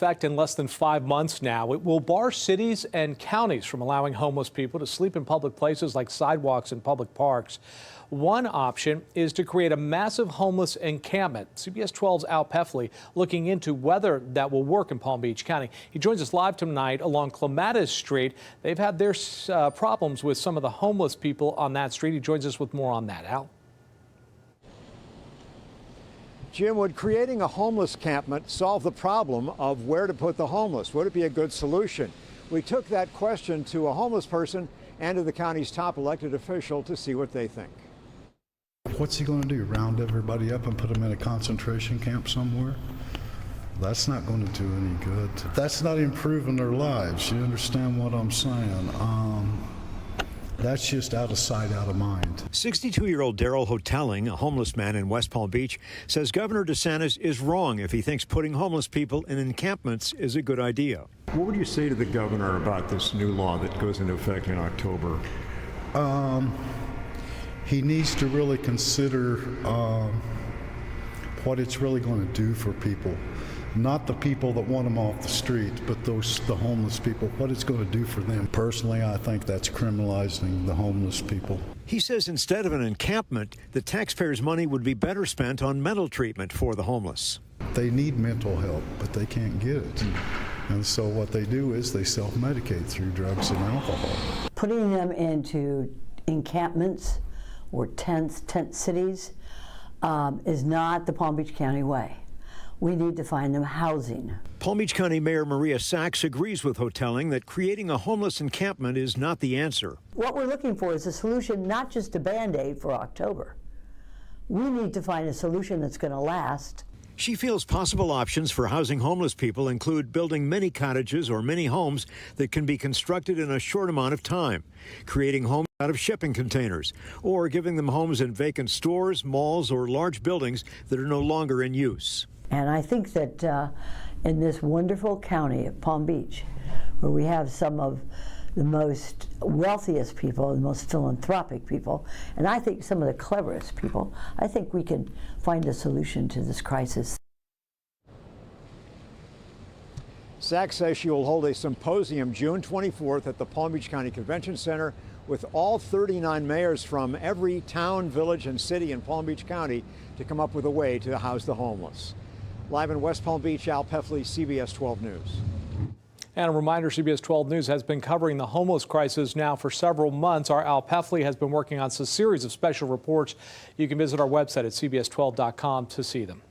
effect in less than 5 months now. It will bar cities and counties from allowing homeless people to sleep in public places like sidewalks and public parks. One option is to create a massive homeless encampment. CBS 12's Al Peffley looking into whether that will work in Palm Beach County. He joins us live tonight along Clematis Street. They've had their problems with some of the homeless people on that street. He joins us with more on that. Al? Jim, would creating a homeless encampment solve the problem of where to put the homeless? Would it be a good solution? We took that question to a homeless person and to the county's top elected official to see what they think. What's he going to do? Round everybody up and put them in a concentration camp somewhere? That's not going to do any good. That's not improving their lives. You understand what I'm saying? That's just out of sight, out of mind. 62-year-old Daryl Hotelling, a homeless man in West Palm Beach, says Governor DeSantis is wrong if he thinks putting homeless people in encampments is a good idea. What would you say to the governor about this new law that goes into effect in October? He needs to really consider what it's really going to do for people. Not the people that want them off the street, but the homeless people, what it's going to do for them. Personally, I think that's criminalizing the homeless people. He says instead of an encampment, the taxpayers' money would be better spent on mental treatment for the homeless. They need mental help, but they can't get it. And so what they do is they self-medicate through drugs and alcohol. Putting them into encampments or tent cities is not the Palm Beach County way. We need to find them housing. Palm Beach County Mayor Maria Sachs agrees with Hotelling that creating a homeless encampment is not the answer. What we're looking for is a solution, not just a Band-Aid for October. We need to find a solution that's going to last. She feels possible options for housing homeless people include building mini cottages or mini homes that can be constructed in a short amount of time, creating homes out of shipping containers, or giving them homes in vacant stores, malls, or large buildings that are no longer in use. And I think that in this wonderful county of Palm Beach, where we have some of the most wealthiest people, the most philanthropic people, and I think some of the cleverest people, I think we can find a solution to this crisis. Sachs says she will hold a symposium June 24th at the Palm Beach County Convention Center with all 39 mayors from every town, village, and city in Palm Beach County to come up with a way to house the homeless. Live in West Palm Beach, Al Peffley, CBS 12 News. And a reminder, CBS 12 News has been covering the homeless crisis now for several months. Our Al Peffley has been working on a series of special reports. You can visit our website at cbs12.com to see them.